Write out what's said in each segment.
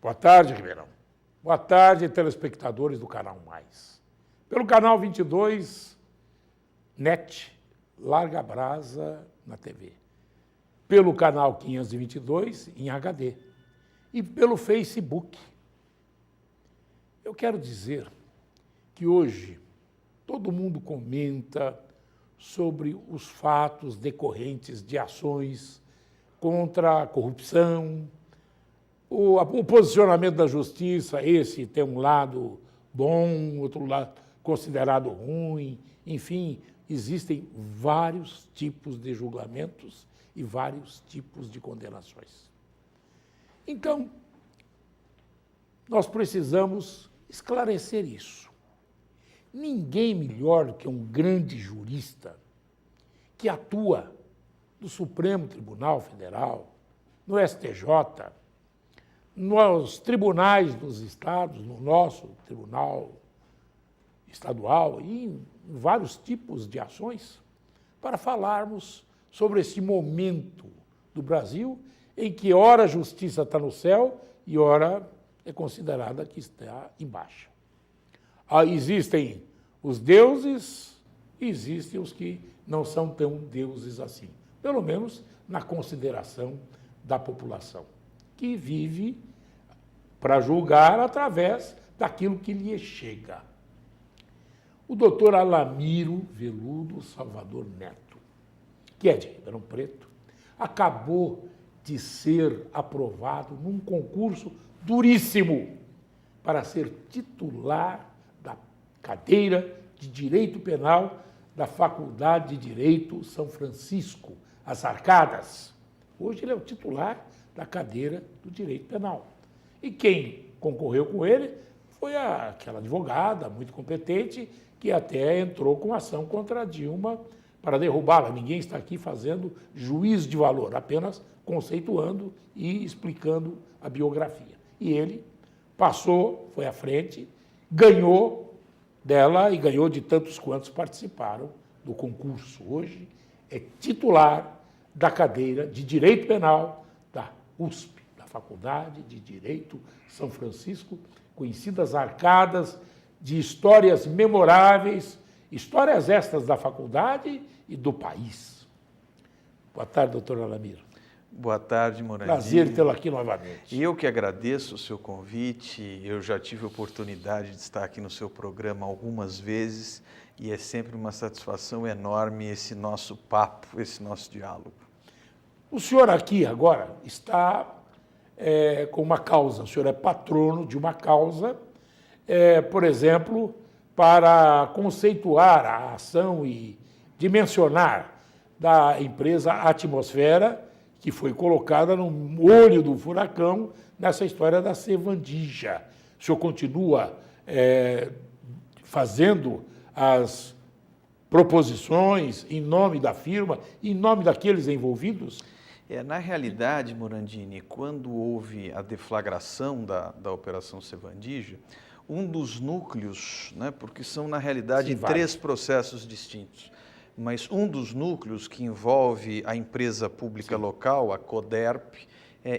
Boa tarde, Ribeirão. Boa tarde, telespectadores do Canal Mais. Pelo Canal 22, NET, Larga Brasa na TV. Pelo Canal 522, em HD. E pelo Facebook. Eu quero dizer que hoje todo mundo comenta sobre os fatos decorrentes de ações contra a corrupção, o posicionamento da justiça, esse tem um lado bom, outro lado considerado ruim, enfim, existem vários tipos de julgamentos e vários tipos de condenações. Então, nós precisamos esclarecer isso. Ninguém melhor do que um grande jurista que atua no Supremo Tribunal Federal, no STJ, nos tribunais dos estados, no nosso tribunal estadual e em vários tipos de ações, para falarmos sobre esse momento do Brasil em que ora a justiça está no céu e ora é considerada que está em baixa. Existem os deuses e existem os que não são tão deuses assim, pelo menos na consideração da população, que vive para julgar através daquilo que lhe chega. O doutor Alamiro Veludo Salvador Neto, que é de Ribeirão Preto, acabou de ser aprovado num concurso duríssimo para ser titular da cadeira de Direito Penal da Faculdade de Direito São Francisco, as Arcadas. Hoje ele é o titular da cadeira do Direito Penal. E quem concorreu com ele foi aquela advogada muito competente que até entrou com ação contra a Dilma para derrubá-la. Ninguém está aqui fazendo juízo de valor, apenas conceituando e explicando a biografia. E ele passou, foi à frente, ganhou dela e ganhou de tantos quantos participaram do concurso. Hoje é titular da cadeira de Direito Penal da USP, da Faculdade de Direito São Francisco, conhecidas arcadas de histórias memoráveis, histórias estas da faculdade e do país. Boa tarde, doutor Alamiro. Boa tarde, Morandini. Prazer tê-lo aqui novamente. E eu que agradeço o seu convite. Eu já tive a oportunidade de estar aqui no seu programa algumas vezes e é sempre uma satisfação enorme esse nosso papo, esse nosso diálogo. O senhor aqui agora está com uma causa, o senhor é patrono de uma causa, por exemplo, para conceituar a ação e dimensionar da empresa Atmosfera, que foi colocada no olho do furacão nessa história da Sevandija. O senhor continua fazendo as proposições em nome da firma, em nome daqueles envolvidos? Na realidade, Morandini, quando houve a deflagração da Operação Sevandija, um dos núcleos, porque são, na realidade, três processos distintos, mas um dos núcleos que envolve a empresa pública local, a Coderp,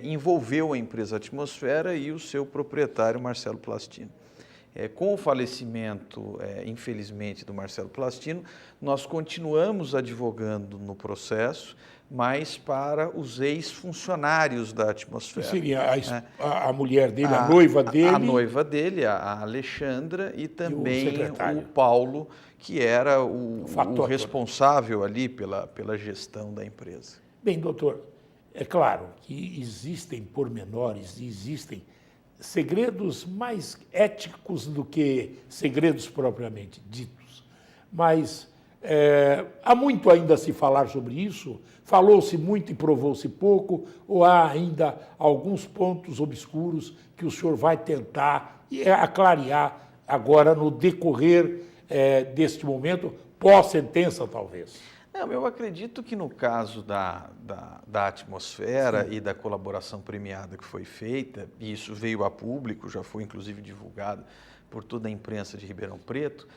envolveu a empresa Atmosfera e o seu proprietário, Marcelo Plastino. Com o falecimento, infelizmente, do Marcelo Plastino, nós continuamos advogando no processo, mas para os ex-funcionários da Atmosfera. Que seria a mulher dele, a noiva dele? A noiva dele, a Alexandra, e também o Paulo, que era o responsável ali pela gestão da empresa. Bem, doutor, é claro que existem pormenores, existem segredos mais éticos do que segredos propriamente ditos, mas há muito ainda a se falar sobre isso, falou-se muito e provou-se pouco, ou há ainda alguns pontos obscuros que o senhor vai tentar aclarear agora no decorrer deste momento, pós-sentença talvez? Não, eu acredito que no caso da Atmosfera Sim. e da colaboração premiada que foi feita, e isso veio a público, já foi inclusive divulgado por toda a imprensa de Ribeirão Preto,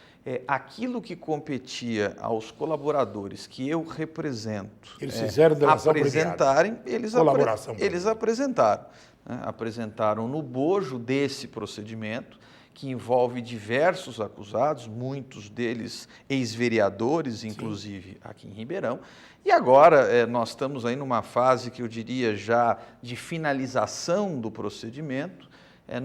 aquilo que competia aos colaboradores que eu represento, eles fizeram delação apresentarem, colaboração eles apresentaram. Né? Apresentaram no bojo desse procedimento, que envolve diversos acusados, muitos deles ex-vereadores, inclusive aqui em Ribeirão. E agora nós estamos aí numa fase que eu diria já de finalização do procedimento,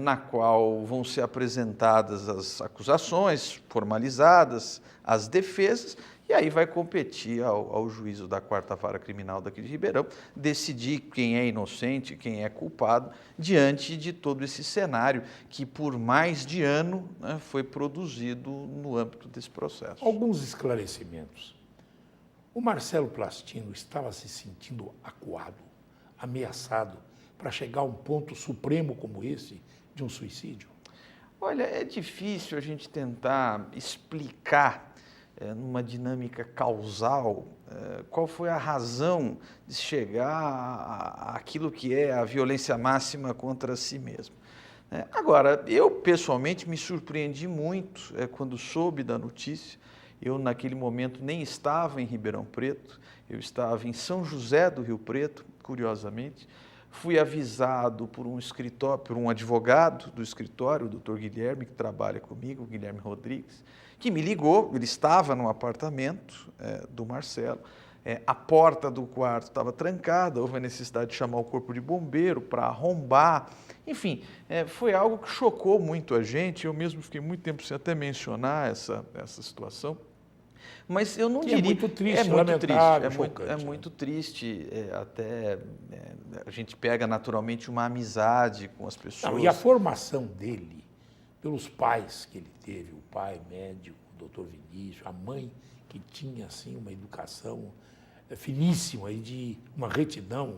na qual vão ser apresentadas as acusações formalizadas, as defesas, e aí vai competir ao juízo da 4ª Vara Criminal daqui de Ribeirão decidir quem é inocente, quem é culpado, diante de todo esse cenário que por mais de ano, né, foi produzido no âmbito desse processo. Alguns esclarecimentos. O Marcelo Plastino estava se sentindo acuado, ameaçado, para chegar a um ponto supremo como esse de um suicídio? Olha, é difícil a gente tentar explicar numa dinâmica causal qual foi a razão de chegar àquilo que é a violência máxima contra si mesmo. Agora, eu pessoalmente me surpreendi muito quando soube da notícia. Eu, naquele momento, nem estava em Ribeirão Preto, eu estava em São José do Rio Preto, curiosamente. Fui avisado por um advogado do escritório, o doutor Guilherme, que trabalha comigo, o Guilherme Rodrigues, que me ligou. Ele estava no apartamento do Marcelo, a porta do quarto estava trancada, houve a necessidade de chamar o corpo de bombeiro para arrombar. Enfim, foi algo que chocou muito a gente. Eu mesmo fiquei muito tempo sem até mencionar essa situação. Mas eu não diria... É muito triste, lamentável, chocante. É muito triste, até a gente pega naturalmente uma amizade com as pessoas. Não, e a formação dele, pelos pais que ele teve, o pai médico, o doutor Vinícius, a mãe que tinha assim uma educação finíssima e de uma retidão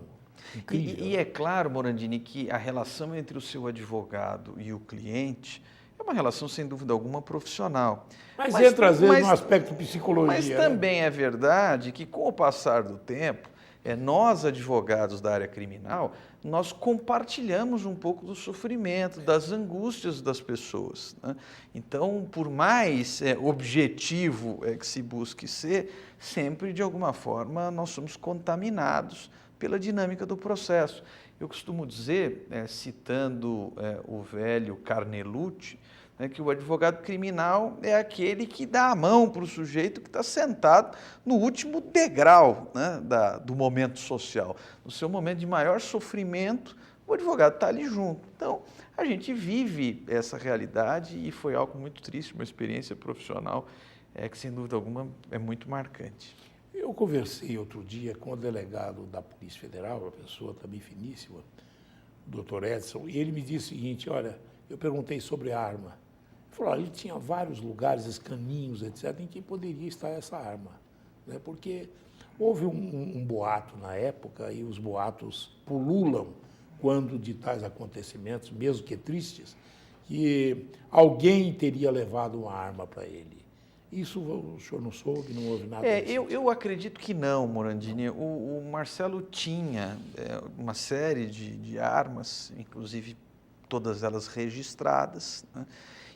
incrível. E é claro, Morandini, que a relação entre o seu advogado e o cliente é uma relação, sem dúvida alguma, profissional. Mas entra, às vezes, no aspecto psicologia. Mas também é verdade que, com o passar do tempo, nós, advogados da área criminal, nós compartilhamos um pouco do sofrimento, das angústias das pessoas. Né? Então, por mais objetivo que se busque ser, sempre, de alguma forma, nós somos contaminados pela dinâmica do processo. Eu costumo dizer, citando o velho Carnelucci, que o advogado criminal é aquele que dá a mão para o sujeito que está sentado no último degrau, né, do momento social. No seu momento de maior sofrimento, o advogado está ali junto. Então, a gente vive essa realidade e foi algo muito triste, uma experiência profissional que, sem dúvida alguma, é muito marcante. Eu conversei outro dia com o delegado da Polícia Federal, uma pessoa também finíssima, o doutor Edson, e ele me disse o seguinte: olha, eu perguntei sobre a arma. Ele falou: ele tinha vários lugares, escaninhos, etc., em que poderia estar essa arma, né? Porque houve um boato na época, e os boatos pululam quando de tais acontecimentos, mesmo que tristes, que alguém teria levado uma arma para ele. Isso o senhor não soube, não houve nada disso? Eu acredito que não, Morandini. O Marcelo tinha uma série de armas, inclusive todas elas registradas, né?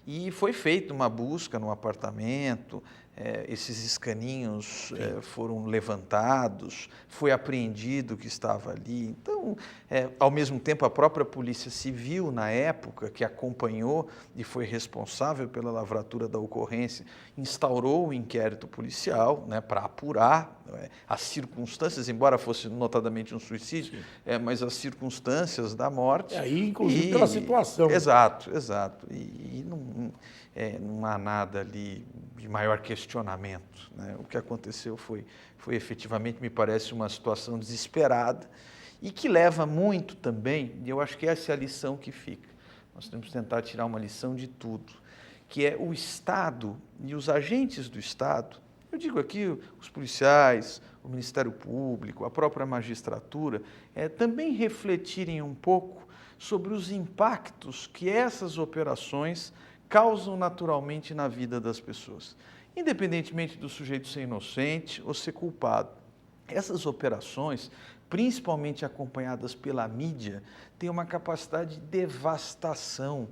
E foi feita uma busca no apartamento, esses escaninhos foram levantados, foi apreendido o que estava ali. Então, ao mesmo tempo, a própria Polícia Civil, na época, que acompanhou e foi responsável pela lavratura da ocorrência, instaurou o inquérito policial, né, para apurar as circunstâncias, embora fosse notadamente um suicídio, mas as circunstâncias da morte. Aí, inclusive, pela situação. Exato. E não há nada ali de maior questionamento, né? O que aconteceu foi efetivamente, me parece, uma situação desesperada e que leva muito também, e eu acho que essa é a lição que fica. Nós temos que tentar tirar uma lição de tudo, que é o Estado e os agentes do Estado, eu digo aqui os policiais, o Ministério Público, a própria magistratura, também refletirem um pouco sobre os impactos que essas operações causam naturalmente na vida das pessoas, independentemente do sujeito ser inocente ou ser culpado. Essas operações, principalmente acompanhadas pela mídia, têm uma capacidade de devastação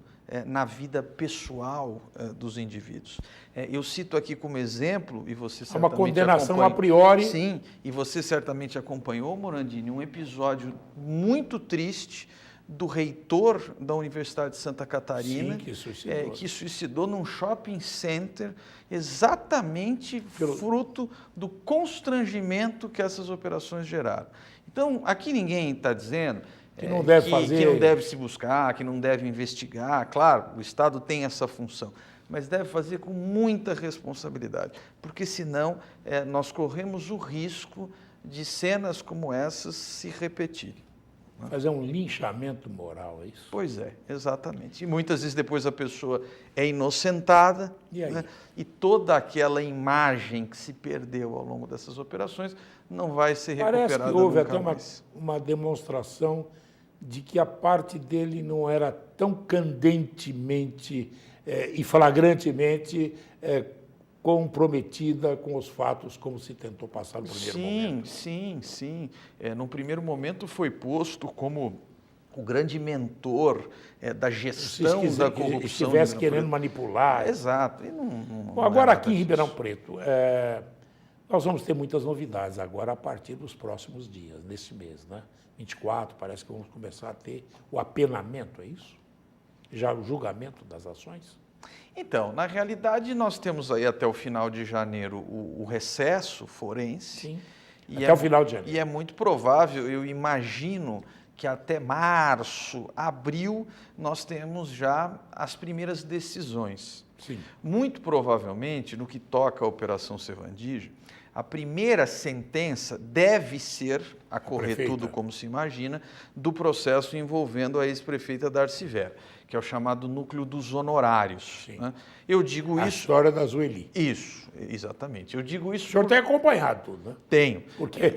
na vida pessoal dos indivíduos. Eu cito aqui como exemplo, e você certamente uma condenação a priori. Sim, e você certamente acompanhou, Morandini, um episódio muito triste do reitor da Universidade de Santa Catarina, sim, que suicidou num shopping center, exatamente fruto do constrangimento que essas operações geraram. Então, aqui ninguém está dizendo que não deve fazer, que não deve se buscar, que não deve investigar. Claro, o Estado tem essa função, mas deve fazer com muita responsabilidade, porque senão nós corremos o risco de cenas como essas se repetirem. Fazer um linchamento moral, é isso? Pois é, exatamente. E muitas vezes depois a pessoa é inocentada, né? E toda aquela imagem que se perdeu ao longo dessas operações não vai ser recuperada nunca mais. Parece que houve até uma demonstração de que a parte dele não era tão candentemente e flagrantemente comprometida com os fatos como se tentou passar no primeiro momento. Sim. Num primeiro momento foi posto como o grande mentor da gestão da corrupção. Se estivesse querendo manipular. Exato. E Bom, agora aqui em Ribeirão Preto, nós vamos ter muitas novidades agora a partir dos próximos dias, nesse mês, né? 24, parece que vamos começar a ter o apenamento, é isso? Já o julgamento das ações? Então, na realidade, nós temos aí até o final de janeiro o recesso forense. Sim, até o final de janeiro. E é muito provável, eu imagino, que até março, abril, nós temos já as primeiras decisões. Sim. Muito provavelmente, no que toca à Operação Sevandija, a primeira sentença deve ser, a correr tudo como se imagina, do processo envolvendo a ex-prefeita Darcy Vera, que é o chamado núcleo dos honorários. Né? Eu digo a isso... A história da Zueli. Isso, exatamente. Eu digo isso... O senhor tem acompanhado tudo, né? Tenho. Porque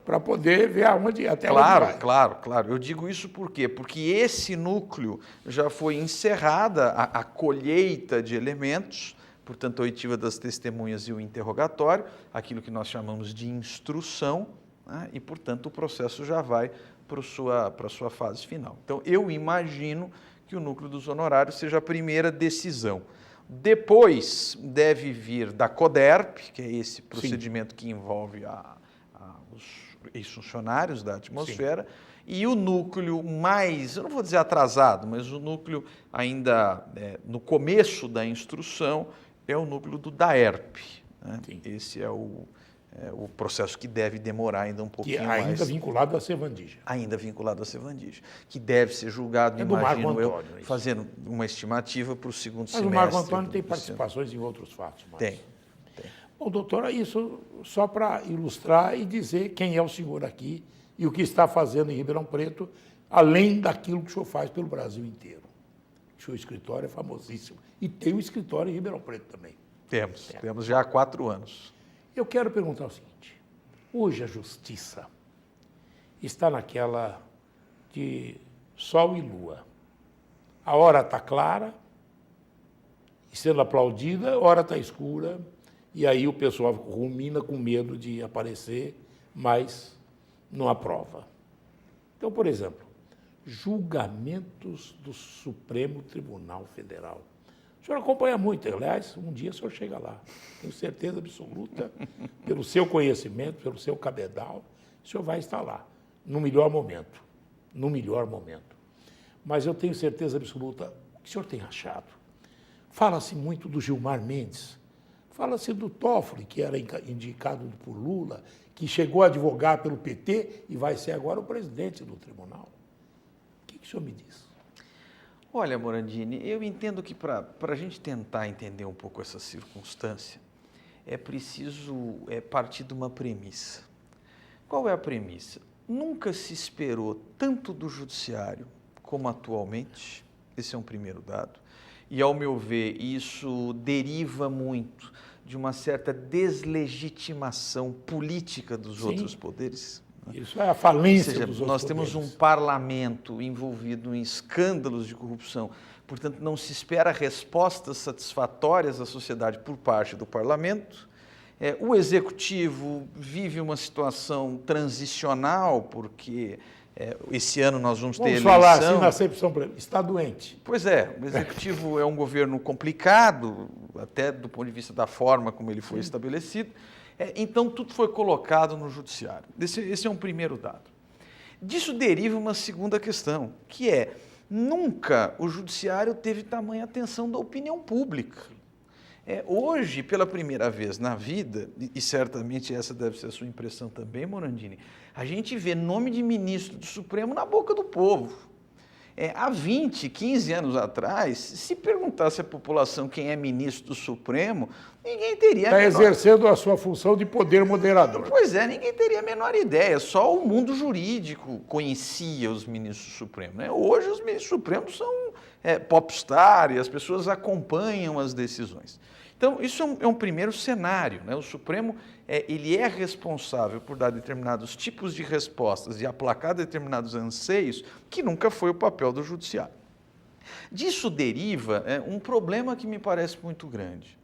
para poder ver até onde vai. Claro. Eu digo isso por quê? Porque esse núcleo já foi encerrada a colheita de elementos, portanto, a oitiva das testemunhas e o interrogatório, aquilo que nós chamamos de instrução, né? E, portanto, o processo já vai para a sua fase final. Então, eu imagino que o núcleo dos honorários seja a primeira decisão. Depois deve vir da CODERP, que é esse procedimento que envolve os ex-funcionários da atmosfera, e o núcleo mais, eu não vou dizer atrasado, mas o núcleo ainda no começo da instrução é o núcleo do DAERP. Né? Esse é o processo que deve demorar ainda um pouquinho mais. Ainda vinculado à Sevandija. Ainda vinculado à Sevandija, que deve ser julgado, imagino eu, fazendo uma estimativa para o segundo semestre. Mas o Marco Antônio tem participações em outros fatos. Tem. Bom, doutora, isso só para ilustrar e dizer quem é o senhor aqui e o que está fazendo em Ribeirão Preto, além daquilo que o senhor faz pelo Brasil inteiro. O seu escritório é famosíssimo. E tem um escritório em Ribeirão Preto também. Temos já há 4 anos. Eu quero perguntar o seguinte, hoje a justiça está naquela de sol e lua. A hora está clara, sendo aplaudida, a hora está escura, e aí o pessoal rumina com medo de aparecer, mas não aprova. Então, por exemplo, julgamentos do Supremo Tribunal Federal. O senhor acompanha muito, aliás, um dia o senhor chega lá. Tenho certeza absoluta, pelo seu conhecimento, pelo seu cabedal, o senhor vai estar lá, no melhor momento. Mas eu tenho certeza absoluta, o que o senhor tem achado? Fala-se muito do Gilmar Mendes, fala-se do Toffoli, que era indicado por Lula, que chegou a advogar pelo PT e vai ser agora o presidente do tribunal. O que o senhor me diz? Olha, Morandini, eu entendo que para a gente tentar entender um pouco essa circunstância, é preciso partir de uma premissa. Qual é a premissa? Nunca se esperou tanto do judiciário como atualmente, esse é um primeiro dado, e, ao meu ver, isso deriva muito de uma certa deslegitimação política dos outros poderes. Isso é a falência dos outros poderes. Nós temos um parlamento envolvido em escândalos de corrupção, portanto, não se espera respostas satisfatórias à sociedade por parte do parlamento. O executivo vive uma situação transicional, porque Esse ano nós vamos ter eleição. Vamos falar assim na acepção, está doente. Pois é, o Executivo é um governo complicado, até do ponto de vista da forma como ele foi estabelecido. Então, tudo foi colocado no Judiciário. Esse é um primeiro dado. Disso deriva uma segunda questão, que nunca o Judiciário teve tamanha atenção da opinião pública. Hoje, pela primeira vez na vida, e certamente essa deve ser a sua impressão também, Morandini, a gente vê nome de ministro do Supremo na boca do povo. Há 20, 15 anos atrás, se perguntasse à população quem é ministro do Supremo, ninguém teria... Está exercendo a sua função de poder moderador. Pois é, ninguém teria a menor ideia, só o mundo jurídico conhecia os ministros do Supremo. Hoje os ministros do Supremo são popstar e as pessoas acompanham as decisões. Então, isso é um primeiro cenário. O Supremo ele é responsável por dar determinados tipos de respostas e aplacar determinados anseios, que nunca foi o papel do Judiciário. Disso deriva um problema que me parece muito grande,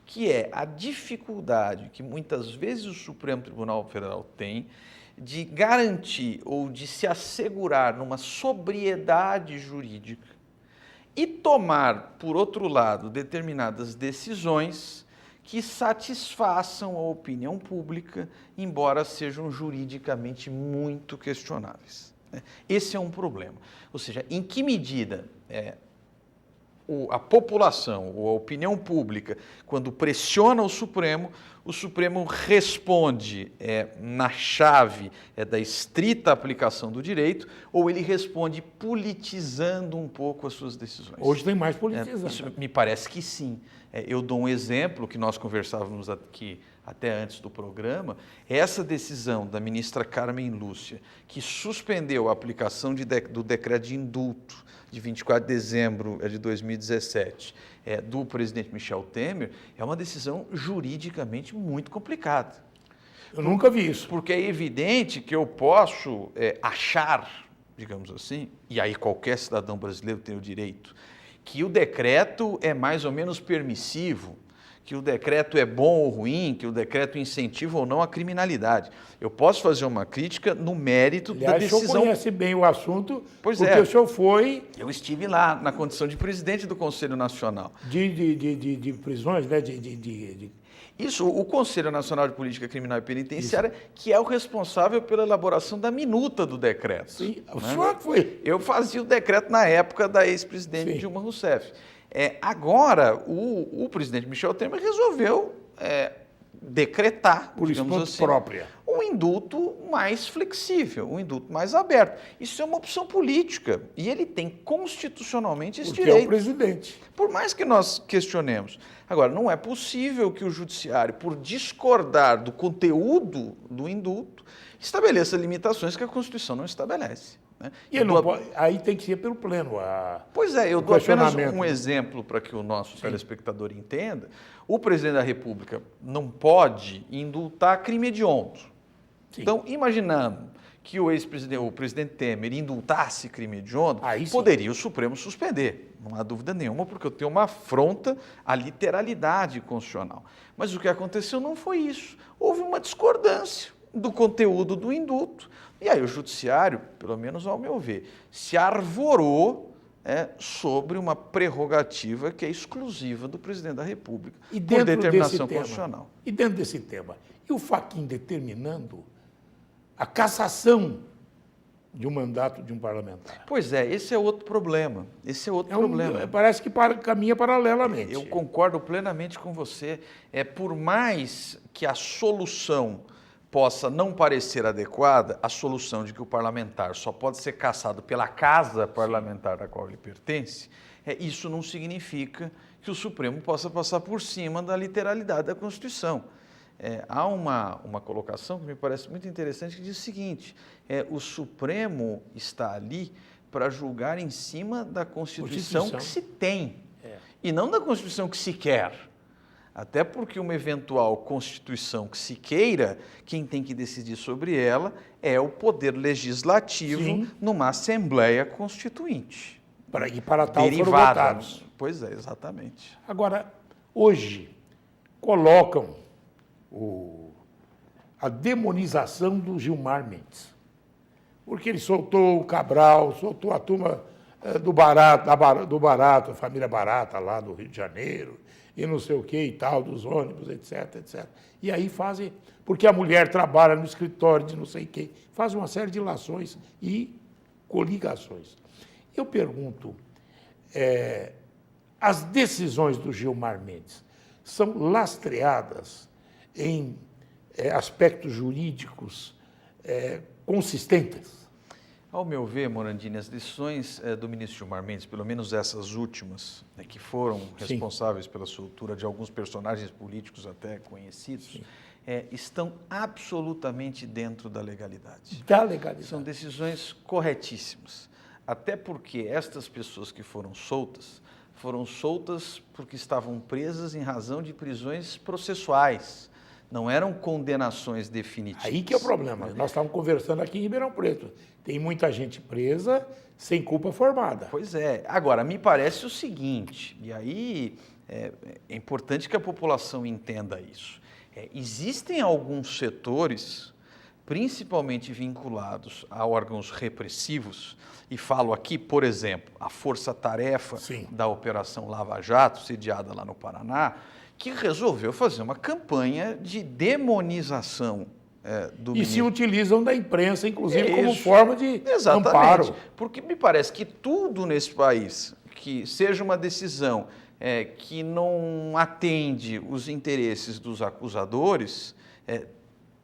que é a dificuldade que muitas vezes o Supremo Tribunal Federal tem de garantir ou de se assegurar numa sobriedade jurídica e tomar, por outro lado, determinadas decisões que satisfaçam a opinião pública, embora sejam juridicamente muito questionáveis. Esse é um problema. Ou seja, em que medida a população ou a opinião pública, quando pressiona o Supremo responde na chave da estrita aplicação do direito, ou ele responde politizando um pouco as suas decisões. Hoje tem mais politização. Isso me parece que sim. Eu dou um exemplo que nós conversávamos aqui até antes do programa. Essa decisão da ministra Carmen Lúcia, que suspendeu a aplicação do decreto de indulto de 24 de dezembro de 2017, do presidente Michel Temer, é uma decisão juridicamente muito complicada. Eu nunca vi isso. Porque é evidente que eu posso achar, digamos assim, e aí qualquer cidadão brasileiro tem o direito, que o decreto é mais ou menos permissivo, que o decreto é bom ou ruim, que o decreto incentiva ou não a criminalidade. Eu posso fazer uma crítica no mérito da decisão. O senhor conhece bem o assunto, pois porque o senhor foi... Eu estive lá, na condição de presidente do Conselho Nacional. De prisões, né? Isso, o Conselho Nacional de Política Criminal e Penitenciária, que é o responsável pela elaboração da minuta do decreto. Sim, o senhor foi. Eu fazia o decreto na época da ex-presidente Dilma Rousseff. Agora, o presidente Michel Temer resolveu decretar, por digamos assim, própria, um indulto mais flexível, um indulto mais aberto. Isso é uma opção política e ele tem constitucionalmente esse direito. Porque é o presidente. Por mais que nós questionemos. Agora, não é possível que o Judiciário, por discordar do conteúdo do indulto, estabeleça limitações que a Constituição não estabelece. E ele aí tem que ser pelo pleno. Pois eu dou apenas um exemplo para que o nosso telespectador entenda. O presidente da República não pode indultar crime hediondo. Sim. Então, imaginando que o presidente Temer indultasse crime hediondo, poderia o Supremo suspender. Não há dúvida nenhuma, porque eu tenho uma afronta à literalidade constitucional. Mas o que aconteceu não foi isso. Houve uma discordância do conteúdo do indulto. E aí o Judiciário, pelo menos ao meu ver, se arvorou sobre uma prerrogativa que é exclusiva do presidente da República, por determinação constitucional. E dentro desse tema, e o Fachin determinando a cassação de um mandato de um parlamentar? Pois esse é outro problema. Esse é outro problema. Parece que caminha paralelamente. Eu concordo plenamente com você. Por mais que a solução possa não parecer adequada, a solução de que o parlamentar só pode ser cassado pela casa parlamentar da qual ele pertence, isso não significa que o Supremo possa passar por cima da literalidade da Constituição. Há uma colocação que me parece muito interessante que diz o seguinte: o Supremo está ali para julgar em cima da Constituição que se tem, e não da Constituição que se quer. Até porque uma eventual Constituição que se queira, quem tem que decidir sobre ela é o Poder Legislativo numa Assembleia Constituinte. E para tal foram votados. Pois exatamente. Agora, hoje, colocam a demonização do Gilmar Mendes. porque ele soltou o Cabral, soltou a turma do Barato, a família Barata lá do Rio de Janeiro, e não sei o que e tal, dos ônibus, etc, etc. E aí fazem, porque a mulher trabalha no escritório de não sei quem, faz uma série de lações e coligações. Eu pergunto, as decisões do Gilmar Mendes são lastreadas em aspectos jurídicos consistentes? Ao meu ver, Morandini, as decisões do ministro Gilmar Mendes, pelo menos essas últimas, que foram responsáveis pela soltura de alguns personagens políticos até conhecidos, estão absolutamente dentro da legalidade. Da legalidade. São decisões corretíssimas. Até porque estas pessoas que foram soltas porque estavam presas em razão de prisões processuais. Não eram condenações definitivas. Aí que é o problema. Nós estávamos conversando aqui em Ribeirão Preto. Tem muita gente presa sem culpa formada. Pois é. Agora, me parece o seguinte, e aí é importante que a população entenda isso. Existem alguns setores, principalmente vinculados a órgãos repressivos, e falo aqui, por exemplo, a força-tarefa da Operação Lava Jato, sediada lá no Paraná, que resolveu fazer uma campanha de demonização do ministro. Se utilizam da imprensa, inclusive, como forma de amparo. Porque me parece que tudo nesse país, que seja uma decisão que não atende os interesses dos acusadores,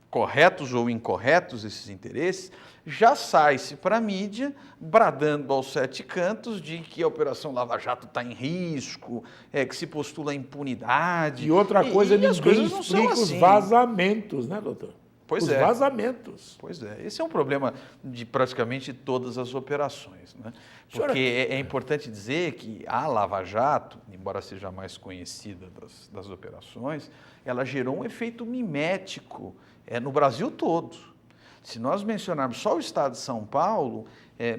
corretos ou incorretos esses interesses, já sai-se para a mídia, bradando aos sete cantos de que a Operação Lava Jato está em risco, que se postula impunidade. E outra coisa, ninguém explica os vazamentos, né, doutor? Pois os vazamentos. Pois é. Esse é um problema de praticamente todas as operações, né? Porque é importante dizer que a Lava Jato, embora seja a mais conhecida das operações, ela gerou um efeito mimético no Brasil todo. Se nós mencionarmos só o estado de São Paulo,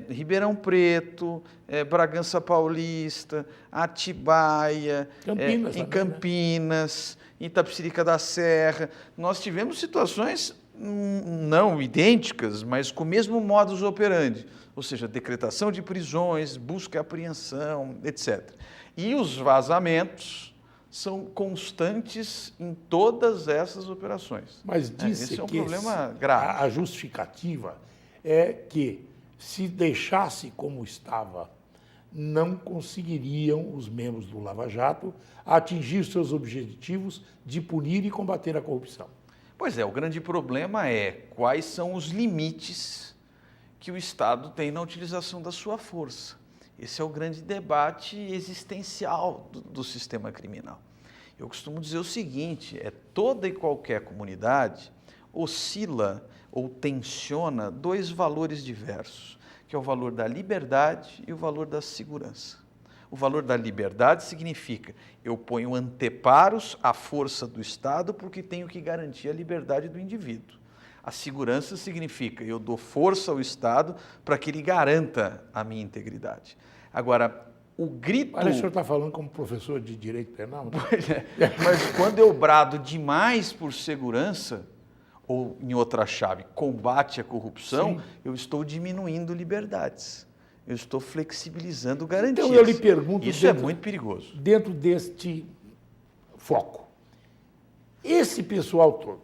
Ribeirão Preto, Bragança Paulista, Atibaia, Campinas, em Campinas, em Itapecerica da Serra, nós tivemos situações não idênticas, mas com o mesmo modus operandi, ou seja, decretação de prisões, busca e apreensão, etc. E os vazamentos são constantes em todas essas operações. Mas disse esse é um que problema grave. A justificativa é que, se deixasse como estava, não conseguiriam os membros do Lava Jato atingir seus objetivos de punir e combater a corrupção. Pois é, o grande problema é quais são os limites que o Estado tem na utilização da sua força. Esse é o grande debate existencial do sistema criminal. Eu costumo dizer o seguinte, toda e qualquer comunidade oscila ou tensiona dois valores diversos, que é o valor da liberdade e o valor da segurança. O valor da liberdade significa eu ponho anteparos à força do Estado porque tenho que garantir a liberdade do indivíduo. A segurança significa eu dou força ao Estado para que ele garanta a minha integridade. Agora, o grito... Olha, o senhor está falando como professor de direito penal? Né? Pois é, mas quando eu brado demais por segurança, ou em outra chave, combate à corrupção, eu estou diminuindo liberdades. Eu estou flexibilizando garantias. Então eu lhe pergunto... Isso é muito perigoso. Dentro deste foco, esse pessoal todo,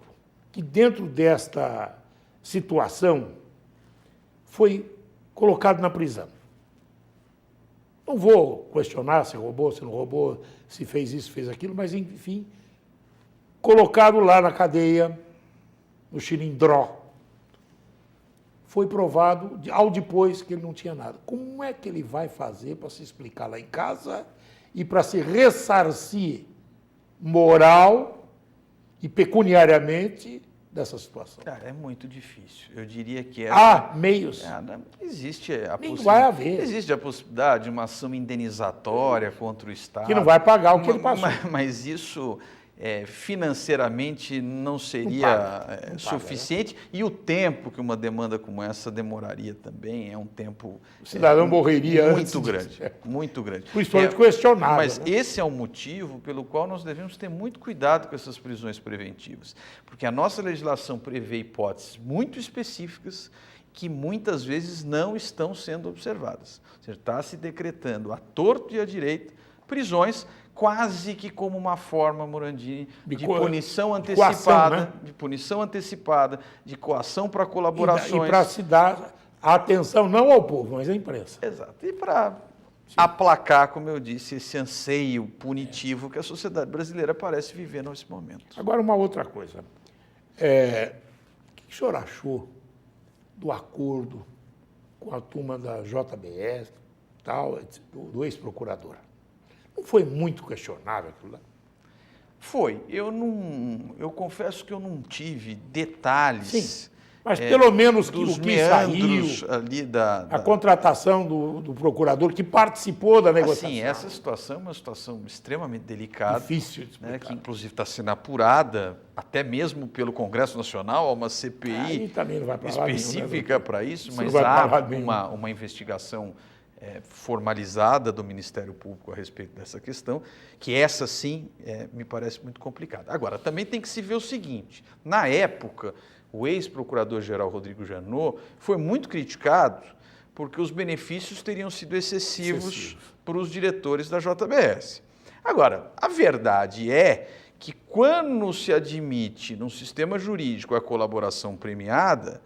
que dentro desta situação foi colocado na prisão. Não vou questionar se roubou, se não roubou, se fez isso, fez aquilo, mas, enfim, colocado lá na cadeia, no Xilindró. Foi provado, ao depois, que ele não tinha nada. Como é que ele vai fazer para se explicar lá em casa e para se ressarcir moral e pecuniariamente dessa situação? Cara, é muito difícil. Eu diria que há meios. Existe a possibilidade. Vai haver. Existe a possibilidade de uma ação indenizatória contra o Estado. Que não vai pagar o que ele passou. Mas isso financeiramente não seria suficiente. E o tempo que uma demanda como essa demoraria também é um tempo... O cidadão morreria muito grande, muito grande. Principalmente questionável. Mas né? esse é o motivo pelo qual nós devemos ter muito cuidado com essas prisões preventivas. Porque a nossa legislação prevê hipóteses muito específicas que muitas vezes não estão sendo observadas. Ou seja, está se decretando à torto e à direita prisões quase que como uma forma, Morandini, de punição antecipada, coação, né? de punição antecipada, de coação para colaborações. E para se dar a atenção não ao povo, mas à imprensa. Exato. E para aplacar, como eu disse, esse anseio punitivo que a sociedade brasileira parece viver nesse momento. Agora, uma outra coisa. O que o senhor achou do acordo com a turma da JBS, tal, do ex-procurador? Não foi muito questionável aquilo lá? Foi. Eu confesso que eu não tive detalhes. Sim, mas pelo menos dos o que saiu, ali a contratação do procurador que participou da negociação. Sim, essa situação é uma situação extremamente delicada. Difícil de explicar. Que inclusive está sendo apurada, até mesmo pelo Congresso Nacional, há uma CPI específica para isso, mas há uma investigação formalizada do Ministério Público a respeito dessa questão, que essa sim me parece muito complicada. Agora, também tem que se ver o seguinte, na época, o ex-procurador-geral Rodrigo Janot foi muito criticado porque os benefícios teriam sido excessivos para os diretores da JBS. Agora, a verdade é que quando se admite num sistema jurídico a colaboração premiada,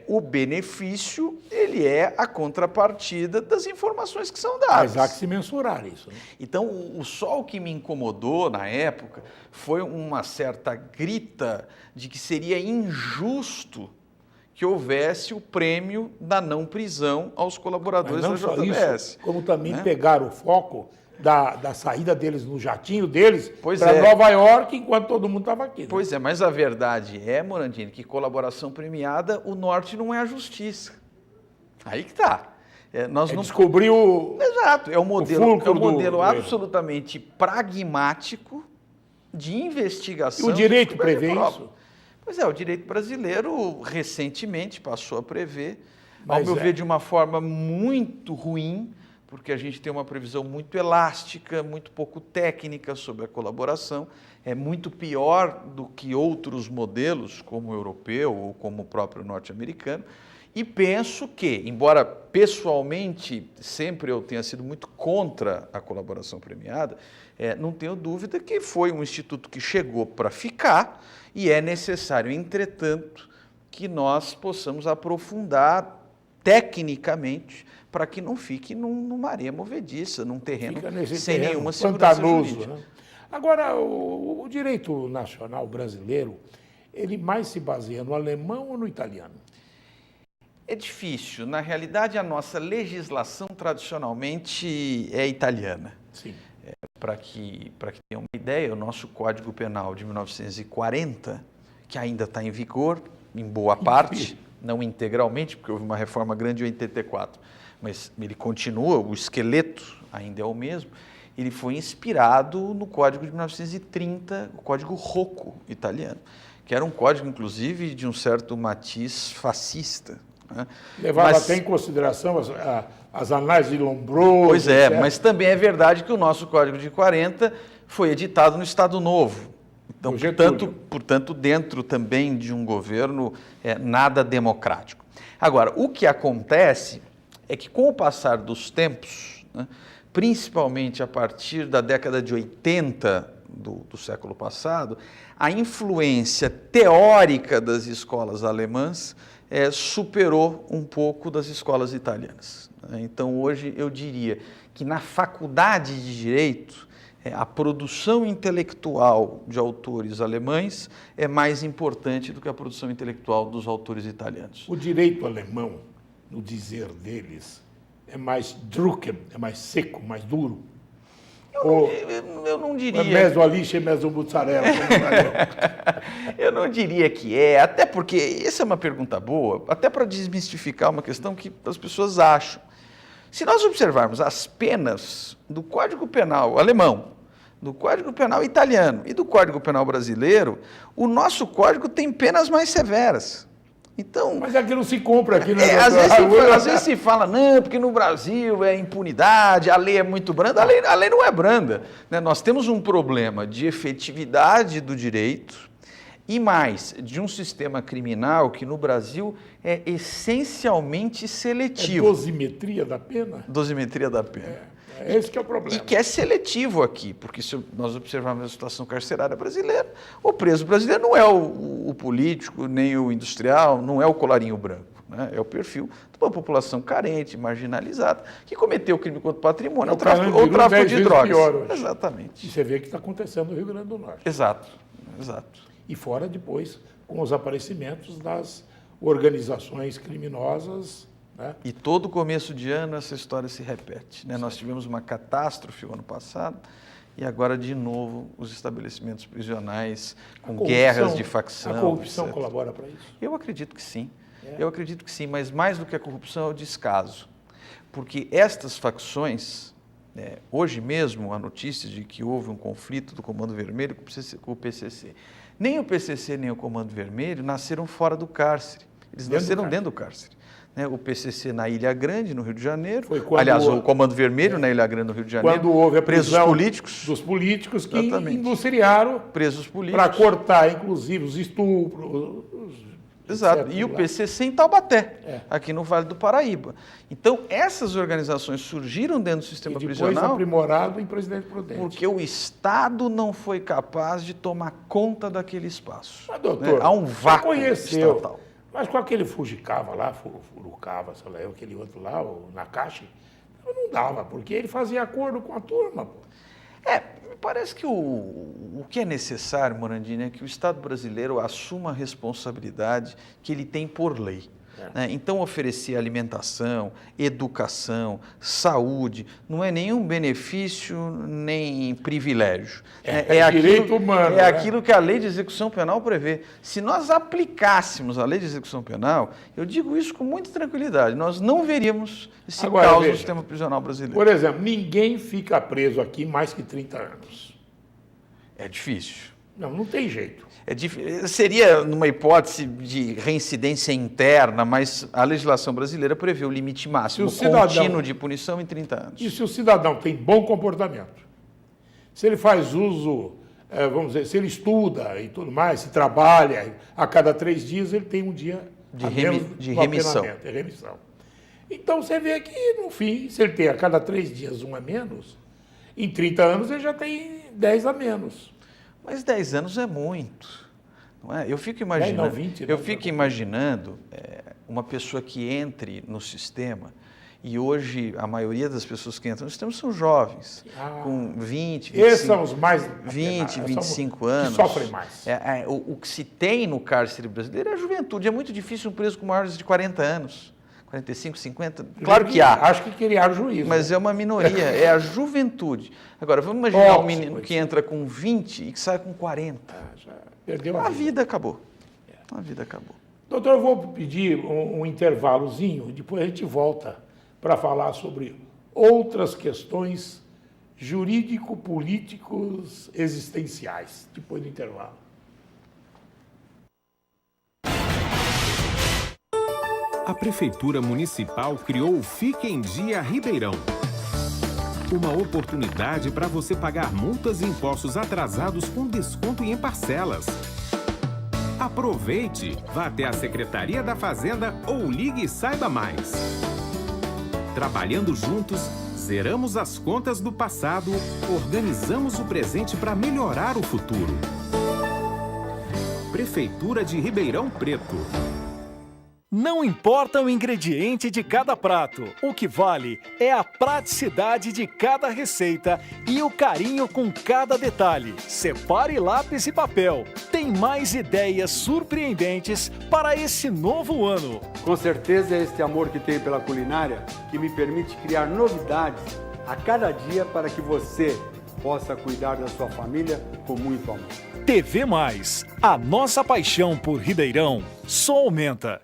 o benefício, ele é a contrapartida das informações que são dadas. Mas há que se mensurar isso. Né? Então, só o que me incomodou na época foi uma certa grita de que seria injusto que houvesse o prêmio da não prisão aos colaboradores da JBS. Isso, como também pegaram o foco da saída deles no jatinho deles para Nova York, enquanto todo mundo estava aqui. Né? Pois é, mas a verdade é, Morandini, que colaboração premiada, o norte não é a justiça. Aí que está. Descobriu. Exato, é um modelo absolutamente pragmático de investigação. E o direito prevê isso? Pois é, o direito brasileiro recentemente passou a prever, ao meu ver, de uma forma muito ruim, porque a gente tem uma previsão muito elástica, muito pouco técnica sobre a colaboração, é muito pior do que outros modelos, como o europeu ou como o próprio norte-americano, e penso que, embora pessoalmente sempre eu tenha sido muito contra a colaboração premiada, não tenho dúvida que foi um instituto que chegou para ficar e é necessário, entretanto, que nós possamos aprofundar tecnicamente para que não fique numa areia movediça, num terreno sem nenhuma segurança jurídica. Né? Agora, o direito nacional brasileiro, ele mais se baseia no alemão ou no italiano? É difícil. Na realidade, a nossa legislação tradicionalmente é italiana. Sim. Para que tenha uma ideia, o nosso Código Penal de 1940, que ainda está em vigor, em boa parte, não integralmente, porque houve uma reforma grande em 84, mas ele continua, o esqueleto ainda é o mesmo, ele foi inspirado no Código de 1930, o Código Rocco italiano, que era um código, inclusive, de um certo matiz fascista. Né? Levava até em consideração as análises de Lombroso. Pois é, etc. Mas também é verdade que o nosso Código de 40 foi editado no Estado Novo. Então, portanto, dentro também de um governo nada democrático. Agora, o que acontece é que com o passar dos tempos, né, principalmente a partir da década de 80 do século passado, a influência teórica das escolas alemãs superou um pouco das escolas italianas. Então, hoje, eu diria que na faculdade de Direito, a produção intelectual de autores alemães é mais importante do que a produção intelectual dos autores italianos. O direito alemão, no dizer deles, é mais drucken, é mais seco, mais duro? Eu não diria... É meso alice, meso mussarela. Eu não diria que é, até porque, essa é uma pergunta boa, até para desmistificar uma questão que as pessoas acham. Se nós observarmos as penas do Código Penal alemão, do Código Penal italiano e do Código Penal brasileiro, o nosso código tem penas mais severas. Então, mas aqui não se compra aqui, né? Às vezes se fala, não, porque no Brasil é impunidade, a lei é muito branda. A lei não é branda. Né? Nós temos um problema de efetividade do direito E mais, de um sistema criminal que no Brasil é essencialmente seletivo. É dosimetria da pena? Dosimetria da pena. É esse que é o problema. E que é seletivo aqui, porque se nós observarmos a situação carcerária brasileira, o preso brasileiro não é o político, nem o industrial, não é o colarinho branco. Né? É o perfil de uma população carente, marginalizada, que cometeu crime contra o patrimônio ou tráfico de drogas. Exatamente. E você vê que está acontecendo no Rio Grande do Norte. Exato. E fora depois, com os aparecimentos das organizações criminosas. Né? E todo começo de ano essa história se repete. Né? Nós tivemos uma catástrofe o ano passado e agora, de novo, os estabelecimentos prisionais com guerras de facção. A corrupção etc. colabora para isso? Eu acredito que sim. Eu acredito que sim, mas mais do que a corrupção é o descaso. Porque estas facções, hoje mesmo a notícia de que houve um conflito do Comando Vermelho com o PCC. Nem o PCC nem o Comando Vermelho nasceram fora do cárcere. Eles nasceram dentro do cárcere. O PCC na Ilha Grande, no Rio de Janeiro. Aliás, o Comando Vermelho na Ilha Grande, no Rio de Janeiro. Quando houve a prisão dos políticos que industriaram presos políticos para cortar, inclusive, os estupros. Exato. E o PCC em Taubaté, aqui no Vale do Paraíba. Então, essas organizações surgiram dentro do sistema prisional. E depois aprimorado em Presidente Prudente. Porque o Estado não foi capaz de tomar conta daquele espaço. Mas, doutor, há um vácuo estatal. Mas com aquele Fujicava lá, Furucava, sei lá, aquele outro lá, o Nakashi, não dava, porque ele fazia acordo com a turma. Pô. Me parece que o que é necessário, Morandini, é que o Estado brasileiro assuma a responsabilidade que ele tem por lei. Né? Então, oferecer alimentação, educação, saúde, não é nenhum benefício nem privilégio. É direito humano. Aquilo que a lei de execução penal prevê. Se nós aplicássemos a lei de execução penal, eu digo isso com muita tranquilidade, nós não veríamos esse caos no sistema prisional brasileiro. Por exemplo, ninguém fica preso aqui mais que 30 anos. É difícil. Não tem jeito. Seria numa hipótese de reincidência interna, mas a legislação brasileira prevê o limite máximo contínuo de punição em 30 anos. E se o cidadão tem bom comportamento, se ele faz uso, vamos dizer, se ele estuda e tudo mais, se trabalha, a cada 3 dias ele tem um dia de remissão. Então você vê que, no fim, se ele tem a cada 3 dias um a menos, em 30 anos ele já tem 10 a menos. Mas 10 anos é muito, não é? Eu fico imaginando, uma pessoa que entre no sistema, e hoje a maioria das pessoas que entram no sistema são jovens, com 20, 25, esses são os mais 25 anos. Que sofrem mais. O que se tem no cárcere brasileiro é a juventude. É muito difícil um preso com maiores de 40 anos. 45, 50, claro que há. Acho que criaram juízo. Mas é uma minoria, é a juventude. Agora, vamos imaginar um menino que entra com 20 e que sai com 40. Já perdeu a vida acabou. A vida acabou. Doutor, eu vou pedir um intervalozinho, depois a gente volta para falar sobre outras questões jurídico-políticos existenciais, depois do intervalo. A Prefeitura Municipal criou o Fique em Dia Ribeirão. Uma oportunidade para você pagar multas e impostos atrasados com desconto e em parcelas. Aproveite! Vá até a Secretaria da Fazenda ou ligue e saiba mais. Trabalhando juntos, zeramos as contas do passado, organizamos o presente para melhorar o futuro. Prefeitura de Ribeirão Preto. Não importa o ingrediente de cada prato, o que vale é a praticidade de cada receita e o carinho com cada detalhe. Separe lápis e papel. Tem mais ideias surpreendentes para esse novo ano. Com certeza é este amor que tenho pela culinária que me permite criar novidades a cada dia para que você possa cuidar da sua família com muito amor. TV Mais, a nossa paixão por Ribeirão só aumenta.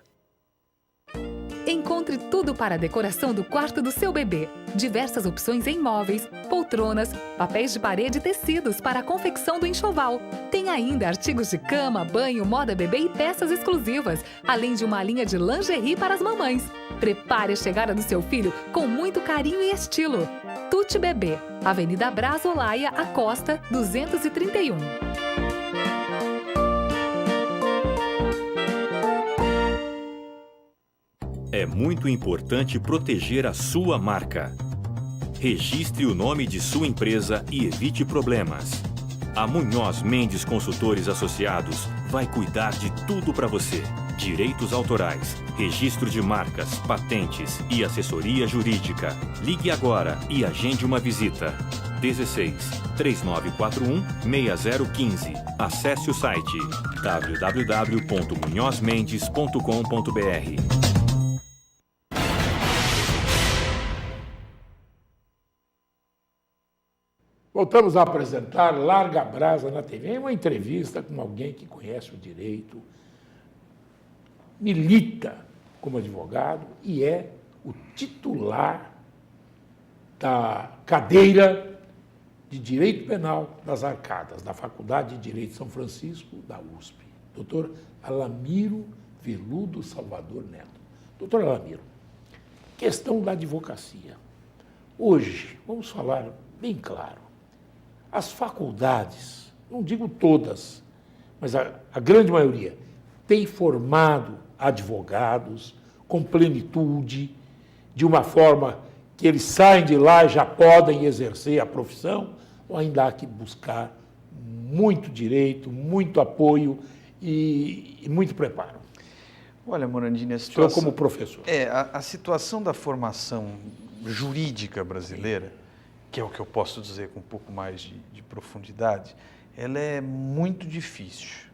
Encontre tudo para a decoração do quarto do seu bebê. Diversas opções em móveis, poltronas, papéis de parede e tecidos para a confecção do enxoval. Tem ainda artigos de cama, banho, moda bebê e peças exclusivas, além de uma linha de lingerie para as mamães. Prepare a chegada do seu filho com muito carinho e estilo. Tuti Bebê, Avenida Brás Olaia, Acosta, 231. É muito importante proteger a sua marca. Registre o nome de sua empresa e evite problemas. A Munhoz Mendes Consultores Associados vai cuidar de tudo para você. Direitos autorais, registro de marcas, patentes e assessoria jurídica. Ligue agora e agende uma visita. 16 3941 6015. Acesse o site www.munhozmendes.com.br. Voltamos a apresentar Larga Brasa na TV, uma entrevista com alguém que conhece o direito, milita como advogado e é o titular da cadeira de Direito Penal das Arcadas, da Faculdade de Direito de São Francisco, da USP, doutor Alamiro Veludo Salvador Neto. Doutor Alamiro, questão da advocacia. Hoje, vamos falar bem claro, as faculdades, não digo todas, mas a grande maioria, tem formado advogados com plenitude, de uma forma que eles saem de lá e já podem exercer a profissão, ou ainda há que buscar muito direito, muito apoio e muito preparo? Olha, Morandini, a situação... O senhor como professor. A situação da formação jurídica brasileira, que é o que eu posso dizer com um pouco mais de profundidade, ela é muito difícil.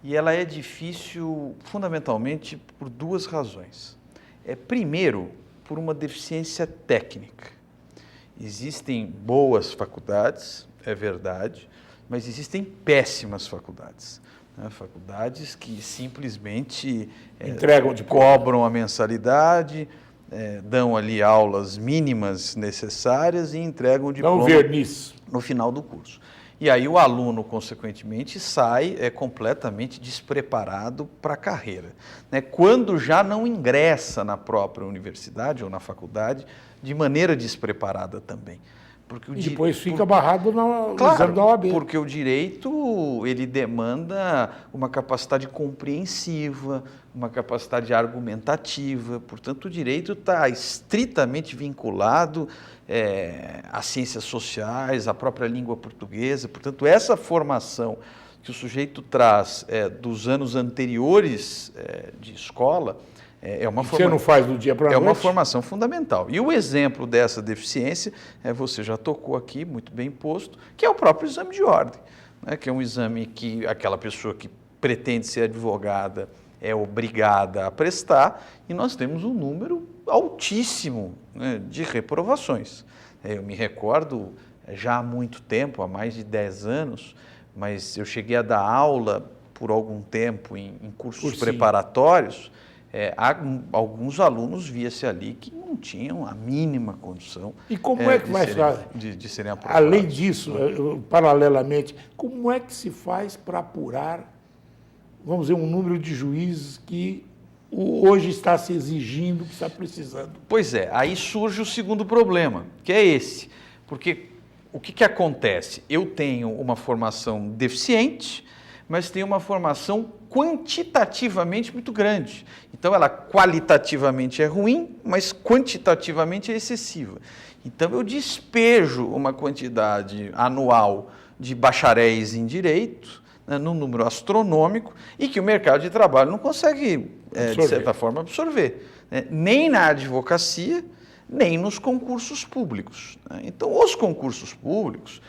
E ela é difícil fundamentalmente por duas razões. Primeiro, por uma deficiência técnica. Existem boas faculdades, é verdade, mas existem péssimas faculdades. Né? Faculdades que simplesmente cobram a mensalidade, dão ali aulas mínimas necessárias e entregam o diploma no final do curso. E aí o aluno, consequentemente, sai completamente despreparado para a carreira, né? Quando já não ingressa na própria universidade ou na faculdade de maneira despreparada também. Porque e depois fica barrado no exame da OAB. Porque o direito, ele demanda uma capacidade compreensiva, uma capacidade argumentativa. Portanto, o direito está estritamente vinculado às ciências sociais, à própria língua portuguesa. Portanto, essa formação que o sujeito traz dos anos anteriores de escola, você não faz do dia para a noite? É uma formação fundamental. E o exemplo dessa deficiência, você já tocou aqui, muito bem posto, que é o próprio exame de ordem, né? Que é um exame que aquela pessoa que pretende ser advogada é obrigada a prestar, e nós temos um número altíssimo, né, de reprovações. Eu me recordo, já há muito tempo, há mais de 10 anos, mas eu cheguei a dar aula por algum tempo em cursos preparatórios. Alguns alunos via-se ali que não tinham a mínima condição e como é que de serem aprovados. Além disso, paralelamente, como é que se faz para apurar, vamos dizer, um número de juízes que hoje está se exigindo, que está precisando? Pois é, aí surge o segundo problema, que é esse. Porque o que acontece? Eu tenho uma formação deficiente, mas tenho uma formação quantitativamente muito grande. Então, ela qualitativamente é ruim, mas quantitativamente é excessiva. Então, eu despejo uma quantidade anual de bacharéis em direito, né, num número astronômico, e que o mercado de trabalho não consegue, de certa forma, absorver. Né? Nem na advocacia, nem nos concursos públicos. Né? Então, os concursos públicos,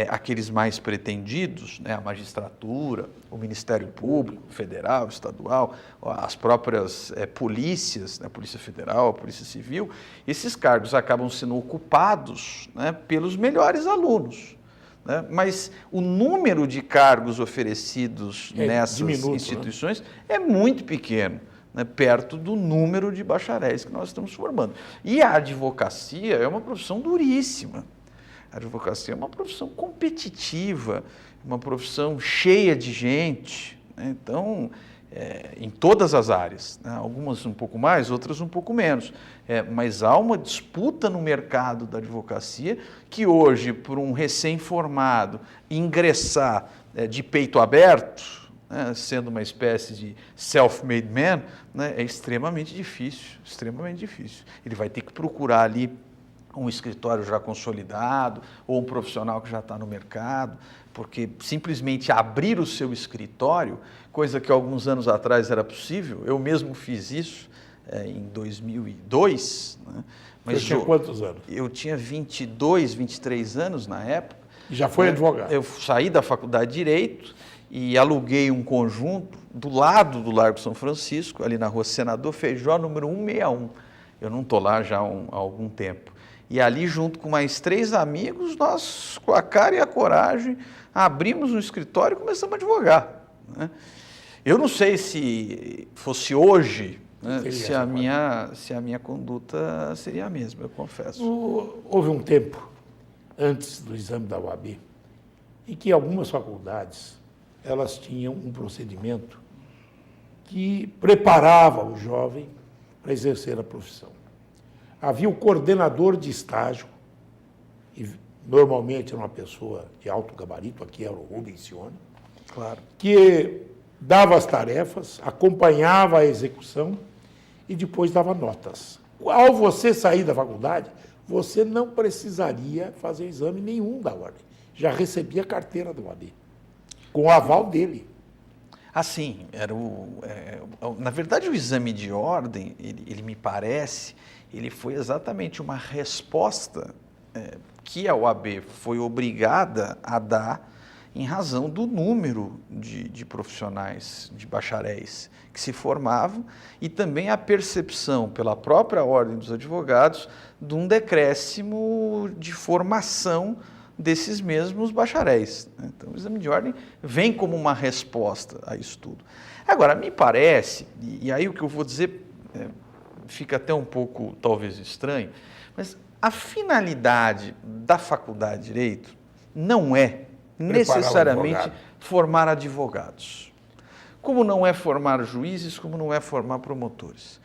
aqueles mais pretendidos, né, a magistratura, o Ministério Público, federal, estadual, as próprias polícias, né, a Polícia Federal, a Polícia Civil, esses cargos acabam sendo ocupados, né, pelos melhores alunos. Né? Mas o número de cargos oferecidos nessas instituições, né, é muito pequeno, né, perto do número de bacharéis que nós estamos formando. E a advocacia é uma profissão duríssima. A advocacia é uma profissão competitiva, uma profissão cheia de gente, né? Então, em todas as áreas, né? Algumas um pouco mais, outras um pouco menos, mas há uma disputa no mercado da advocacia que hoje, por um recém-formado ingressar de peito aberto, né, sendo uma espécie de self-made man, né, é extremamente difícil, extremamente difícil. Ele vai ter que procurar ali um escritório já consolidado ou um profissional que já está no mercado, porque simplesmente abrir o seu escritório, coisa que alguns anos atrás era possível, eu mesmo fiz isso em 2002. Né? Mas você tinha quantos anos? Eu tinha 22, 23 anos na época. E já foi advogado? Eu saí da faculdade de Direito e aluguei um conjunto do lado do Largo São Francisco, ali na rua Senador Feijó, número 161. Eu não estou lá já há algum tempo. E ali, junto com mais 3 amigos, nós, com a cara e a coragem, abrimos um escritório e começamos a advogar. Né? Eu não sei se fosse hoje, né, se a minha conduta seria a mesma, eu confesso. Houve um tempo, antes do exame da OAB, em que algumas faculdades elas tinham um procedimento que preparava o jovem para exercer a profissão. Havia o coordenador de estágio, e normalmente era uma pessoa de alto gabarito, aqui era o Rubens Cione, claro, que dava as tarefas, acompanhava a execução e depois dava notas. Ao você sair da faculdade, você não precisaria fazer exame nenhum da ordem. Já recebia a carteira do OAB, com o aval dele. Assim, na verdade o exame de ordem, ele me parece, ele foi exatamente uma resposta que a OAB foi obrigada a dar em razão do número de profissionais, de bacharéis que se formavam e também a percepção pela própria Ordem dos Advogados de um decréscimo de formação desses mesmos bacharéis. Então, o exame de ordem vem como uma resposta a isso tudo. Agora, me parece, e aí o que eu vou dizer fica até um pouco, talvez, estranho, mas a finalidade da faculdade de Direito não é necessariamente formar advogados. Como não é formar juízes, como não é formar promotores.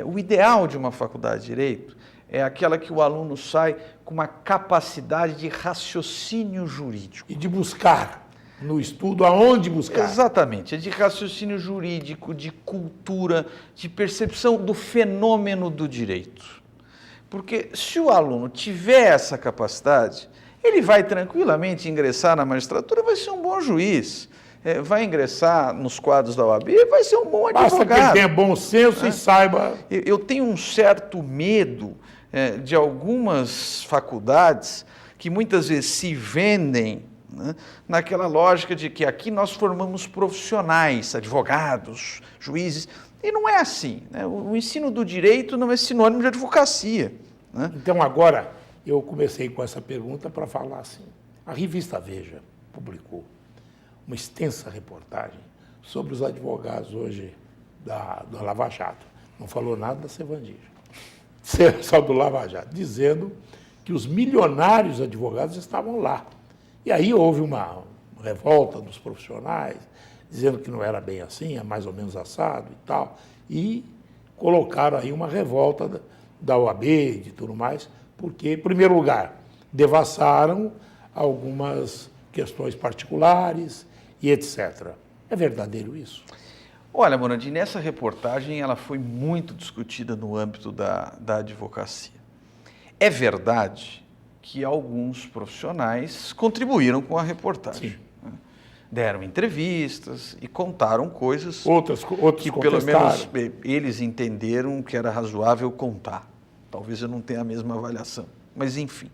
O ideal de uma faculdade de Direito é aquela que o aluno sai com uma capacidade de raciocínio jurídico. E de buscar no estudo aonde buscar. Exatamente, é de raciocínio jurídico, de cultura, de percepção do fenômeno do direito. Porque se o aluno tiver essa capacidade, ele vai tranquilamente ingressar na magistratura, vai ser um bom juiz. Vai ingressar nos quadros da OAB, vai ser um bom advogado. Basta que ele tenha bom senso e saiba. Eu tenho um certo medo de algumas faculdades que muitas vezes se vendem, né, naquela lógica de que aqui nós formamos profissionais, advogados, juízes, e não é assim. Né? O ensino do direito não é sinônimo de advocacia. Né? Então, agora, eu comecei com essa pergunta para falar assim. A revista Veja publicou uma extensa reportagem sobre os advogados hoje da Lava Jato. Não falou nada da Sevandija, só do Lava Jato, dizendo que os milionários advogados estavam lá. E aí houve uma revolta dos profissionais, dizendo que não era bem assim, é mais ou menos assado e tal, e colocaram aí uma revolta da OAB e de tudo mais, porque, em primeiro lugar, devassaram algumas questões particulares e etc. É verdadeiro isso? Olha, Morandini, essa reportagem ela foi muito discutida no âmbito da advocacia. É verdade que alguns profissionais contribuíram com a reportagem. Sim. Né? Deram entrevistas e contaram coisas outros que pelo menos eles entenderam que era razoável contar. Talvez eu não tenha a mesma avaliação, mas enfim.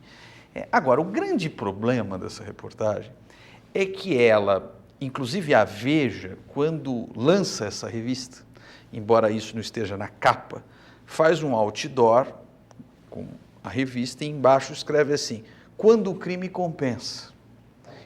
Agora, o grande problema dessa reportagem é que ela, inclusive a Veja, quando lança essa revista, embora isso não esteja na capa, faz um outdoor com a revista e embaixo escreve assim, quando o crime compensa.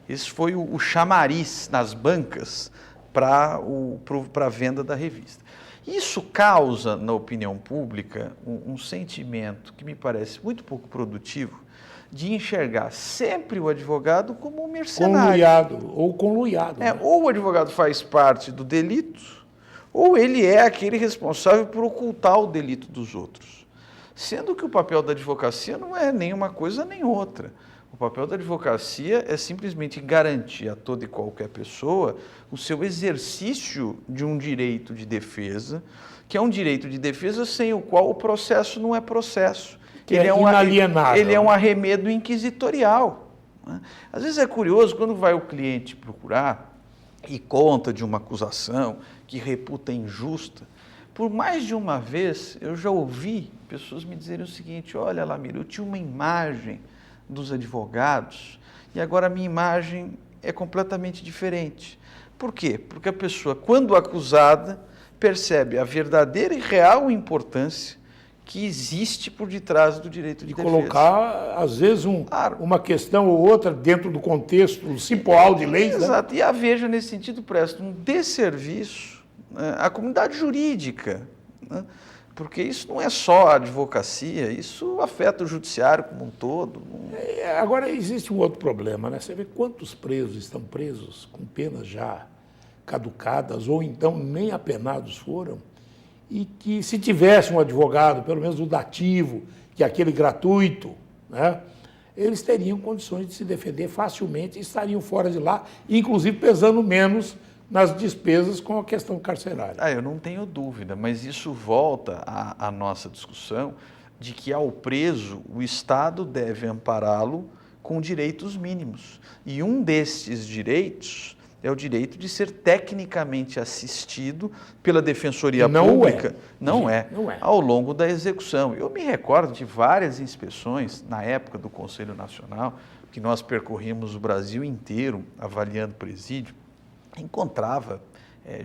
Esse foi o chamariz nas bancas para a venda da revista. Isso causa, na opinião pública, um sentimento que me parece muito pouco produtivo de enxergar sempre o advogado como um mercenário. Conluiado ou conluiado. Né? Ou o advogado faz parte do delito, ou ele é aquele responsável por ocultar o delito dos outros. Sendo que o papel da advocacia não é nem uma coisa nem outra. O papel da advocacia é simplesmente garantir a toda e qualquer pessoa o seu exercício de um direito de defesa, que é um direito de defesa sem o qual o processo não é processo. Que ele é inalienável. Ele é um arremedo inquisitorial. Né? Às vezes é curioso, quando vai o cliente procurar e conta de uma acusação que reputa injusta, por mais de uma vez eu já ouvi pessoas me dizerem o seguinte: olha, Lamir, eu tinha uma imagem dos advogados e agora a minha imagem é completamente diferente. Por quê? Porque a pessoa, quando acusada, percebe a verdadeira e real importância que existe por detrás do direito de defesa. Colocar, às vezes, uma questão ou outra dentro do contexto simpoal de leis. Exato. Né? E a Veja, nesse sentido, presta um desserviço, né, à comunidade jurídica, né? Porque isso não é só a advocacia, isso afeta o judiciário como um todo. Agora, existe um outro problema, né? Você vê quantos presos estão presos com penas já caducadas ou então nem apenados foram, e que se tivesse um advogado, pelo menos o dativo, que é aquele gratuito, né, eles teriam condições de se defender facilmente e estariam fora de lá, inclusive pesando menos nas despesas com a questão carcerária. Eu não tenho dúvida, mas isso volta à nossa discussão de que ao preso o Estado deve ampará-lo com direitos mínimos. E um desses direitos é o direito de ser tecnicamente assistido pela Defensoria Pública. Não é. Ao longo da execução. Eu me recordo de várias inspeções, na época do Conselho Nacional, que nós percorrimos o Brasil inteiro avaliando presídio, encontrava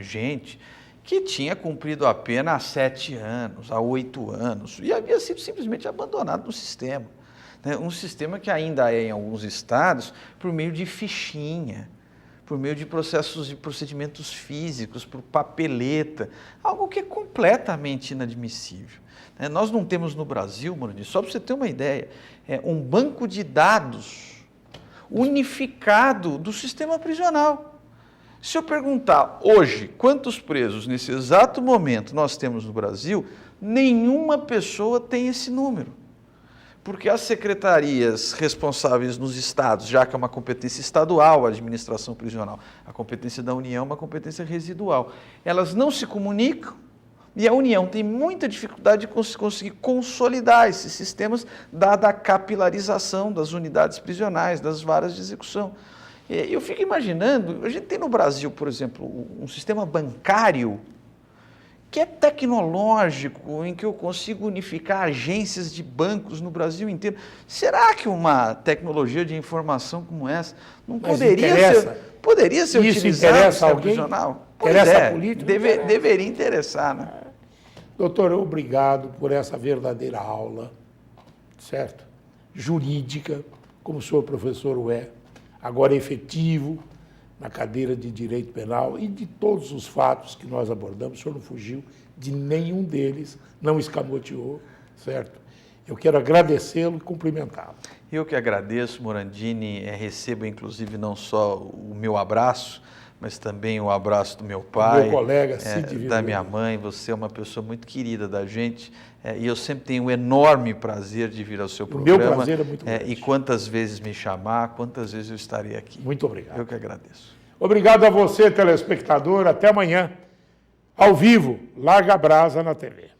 gente que tinha cumprido a pena há 7 anos, há 8 anos, e havia sido simplesmente abandonado no sistema. Um sistema que ainda é, em alguns estados, por meio de fichinha, por meio de procedimentos físicos, por papeleta, algo que é completamente inadmissível. Nós não temos no Brasil, Morandim, só para você ter uma ideia, um banco de dados unificado do sistema prisional. Se eu perguntar hoje quantos presos nesse exato momento nós temos no Brasil, nenhuma pessoa tem esse número. Porque as secretarias responsáveis nos estados, já que é uma competência estadual a administração prisional, a competência da União é uma competência residual, elas não se comunicam e a União tem muita dificuldade de conseguir consolidar esses sistemas, dada a capilarização das unidades prisionais, das varas de execução. Eu fico imaginando, a gente tem no Brasil, por exemplo, um sistema bancário que é tecnológico, em que eu consigo unificar agências de bancos no Brasil inteiro. Será que uma tecnologia de informação como essa não poderia ser utilizada no sistema prisional? Interessa a política? Deveria interessar, né? Doutor, obrigado por essa verdadeira aula, certo? Jurídica, como o senhor professor o é, agora efetivo na cadeira de Direito Penal, e de todos os fatos que nós abordamos, o senhor não fugiu de nenhum deles, não escamoteou, certo? Eu quero agradecê-lo e cumprimentá-lo. Eu que agradeço, Morandini, recebo inclusive não só o meu abraço, mas também o abraço do meu pai, meu colega, Cid, da minha mãe. Você é uma pessoa muito querida da gente, e eu sempre tenho um enorme prazer de vir ao seu programa. Meu prazer é muito grande. E quantas vezes me chamar, quantas vezes eu estarei aqui. Muito obrigado. Eu que agradeço. Obrigado a você, telespectador. Até amanhã, ao vivo, Larga a Brasa na TV.